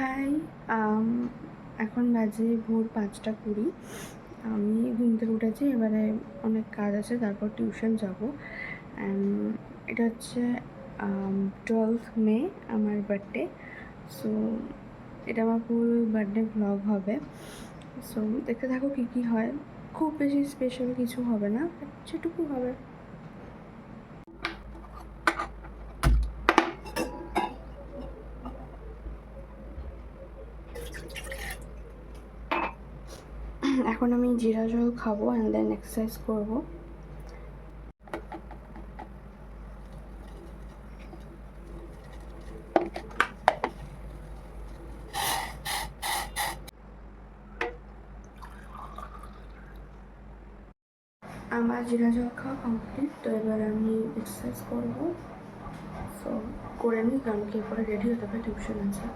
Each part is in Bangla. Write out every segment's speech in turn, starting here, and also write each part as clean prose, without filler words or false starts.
হাই, এখন বাজে ভোর 5টা 20। আমি ঘুম থেকে উঠেছি। এবারে অনেক কাজ আছে, তারপর টিউশন যাব। এটা হচ্ছে 12th মে আমার বার্থডে। সো এটা আমার ফুল বার্থডে ভ্লগ হবে। সো দেখতে থাকো কী কী হয়। খুব বেশি স্পেশাল কিছু হবে না, যেটুকু হবে। এখন আমি জিরা জল খাবো অ্যান্ড দেন এক্সারসাইজ করবো। আমার জিরা জল খাওয়া কমপ্লিট। তো এবার আমি এক্সারসাইজ করবো। সো করে নিই, কারণ কি এরপরে রেডি হতে হবে, টিউশন আছে।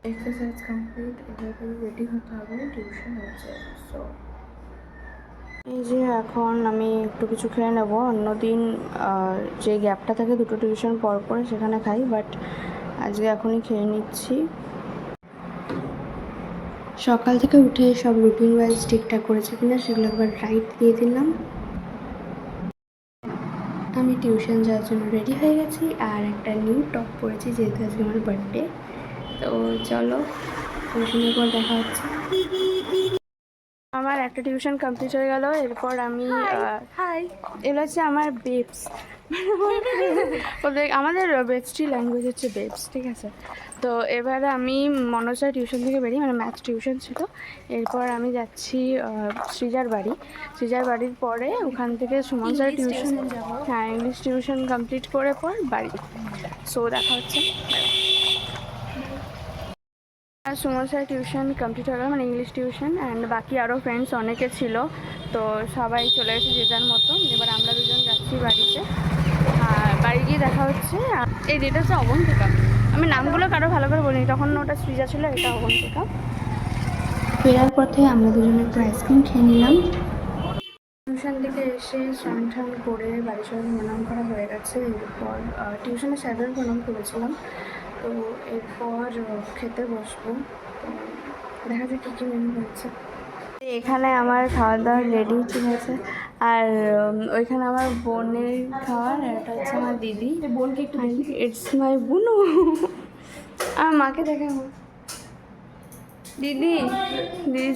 এক্সারসাইজ কমপ্লিট, এবার রেডি হতে হবে, টিউশন আছে। সো এই যে এখন আমি একটু কিছু খেয়ে নেবো। অন্যদিন যে গ্যাপটা থাকে দুটো টিউশন পর পরে সেখানে খাই, বাট আজকে এখনই খেয়ে নিচ্ছি। সকাল থেকে উঠে সব রুটিন ওয়াইজ ঠিকঠাক করেছি কিনা সেগুলো একবার রাইট দিয়ে দিলাম। আমি টিউশন যাওয়ার জন্য রেডি হয়ে গেছি আর একটা নিউ টপ পরেছি, যেহেতু আজকে আমার বার্থডে। তো চলো, টিউশনের পর দেখা হচ্ছে। আমার একটা টিউশন কমপ্লিট হয়ে গেল। এরপর আমি এগুলো হচ্ছে আমার বেবস। ওদের আমাদের বেস্টি ল্যাঙ্গুয়েজ হচ্ছে বেবস, ঠিক আছে। তো এবারে আমি মনোজার টিউশন থেকে বেরিয়ে, মানে ম্যাথস টিউশন ছিল। এরপর আমি যাচ্ছি সৃজার বাড়ির পরে ওখান থেকে সুমন স্যার টিউশন। হ্যাঁ, ইংলিশ টিউশন কমপ্লিট করে পর বাড়ি। সো দেখা হচ্ছে। সুমন স্যার টিউশন কমপ্লিট হয়ে গেল, মানে ইংলিশ টিউশন, অ্যান্ড বাকি আরও ফ্রেন্ডস অনেকে ছিল। তো সবাই চলে গেছে যে যার মতো। এবার আমরা দুজন যাচ্ছি বাড়িতে। আর বাড়ি গিয়ে দেখা হচ্ছে। এই যেটা হচ্ছে অবন্তিকা। আমি নামগুলো কারো ভালো করে বলিনি, তখন ওটা সৃজা ছিল, এটা অবন্তিকা। ফেরার পথে আমরা দুজনে একটু আইসক্রিম খেয়ে নিলাম। টিউশন থেকে এসে স্নান টান করে বাড়ির সবাই প্রণাম করা হয়ে গেছে। এরপর টিউশনে স্যারের প্রণাম করেছিলাম। তো এরপর খেতে বসবো। তো দেখা যাক কী কী মেনু হয়েছে। এখানে আমার খাওয়া দাওয়া রেডি, ঠিক আছে। আর ওইখানে আমার বোনের খাওয়ার, এটা হচ্ছে আমার দিদি। বোনকে একটু ইটস মাই বুনু। আমার মাকে দেখে দিদি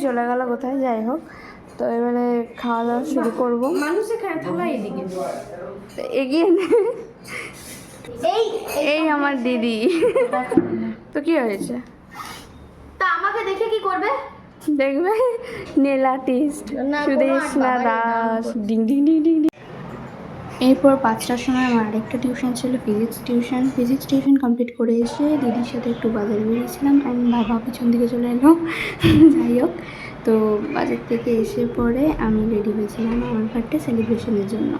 চলে গেল কোথায়, যাই হোক। তো এবারে খাওয়া দাওয়া শুরু করবো। মানুষের থালা এদিকে এগিয়ে এই আমার দিদি। তো কি হয়েছে, তা আমাকে দেখে কি করবে? দেখবে nail artist Sudeshna Das. Ding ding ding ding. এরপর 5টার সময় আমার আরেকটা টিউশন ছিল, ফিজিক্স টিউশন কমপ্লিট করে এসে দিদির সাথে একটু বাজারে বেরিয়েছিলাম। অ্যান্ড বাবা পিছন দিকে চলে এলো। যাই হোক, তো বাজার থেকে এসে পরে আমি রেডি হয়েছিলাম আমার বার্থডে সেলিব্রেশনের জন্য।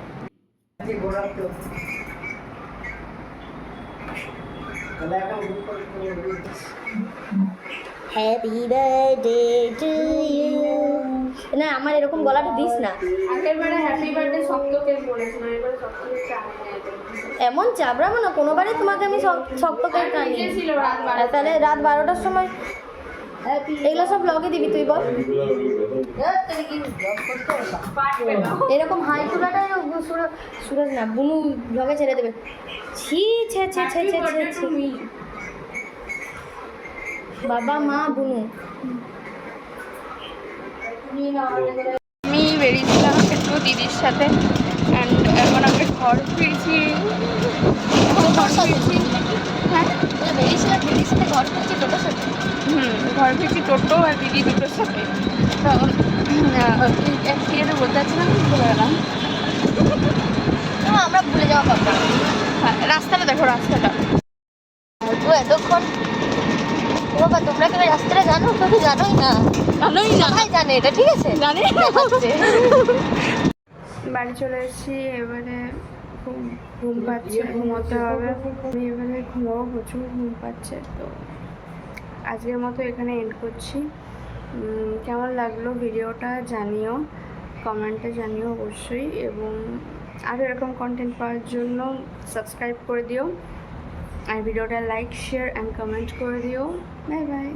Happy birthday to you. না, আমার এরকম গলাটা দিস না। আগেরবারে হ্যাপি বার্থডে সপ্তকের বলেছিলাম, এবারে সপ্তকের এমন চাবড়াবো না কোনোবারে তোমাকে আমি সপ্তকের কানি। তাহলে রাত 12টার সময় এগুলো সব ব্লগে দিবি তুই, বল। এরকম হাই তোলাটাই সুরজ না, বুনু ব্লগে ছেড়ে দেবে। ছি ছে ছে ছে ছে ছে ছি। বাবা মা বুনু। আমি বেরিয়েছিলাম একটু দিদির সাথে, অ্যান্ড এখন আমরা ঘর ফিরছি। হ্যাঁ, বেরিয়েছিলাম দিদির সাথে, ঘর ফিরছি টোটোর সাথে। ঘর ফিরছি টোটো আর দিদি দুটোর সাথে। তো একটু বলতে চাচ্ছিলাম, ভুলে গেলাম। আমরা ভুলে যাওয়া কথা। হ্যাঁ, রাস্তাটা দেখো, রাস্তাটা তো এতক্ষণ বাবা তোমরা কেন রাস্তাটা জানো? তো জানোই না, সবাই জানে এটা, ঠিক আছে, জানি। বাড়ি চলে এসেছি। এবারে ঘুম পাচ্ছে, ঘুমোতে হবে। আমি এবারে ঘুমাবো, প্রচুর ঘুম পাচ্ছে। তো আজকের মতো এখানে এন্ড করছি। কেমন লাগলো ভিডিওটা জানিও, কমেন্টে জানিও অবশ্যই, এবং আরও এরকম কন্টেন্ট পাওয়ার জন্য সাবস্ক্রাইব করে দিও, আর ভিডিওটা লাইক শেয়ার অ্যান্ড কমেন্ট করে দিও। Bye bye.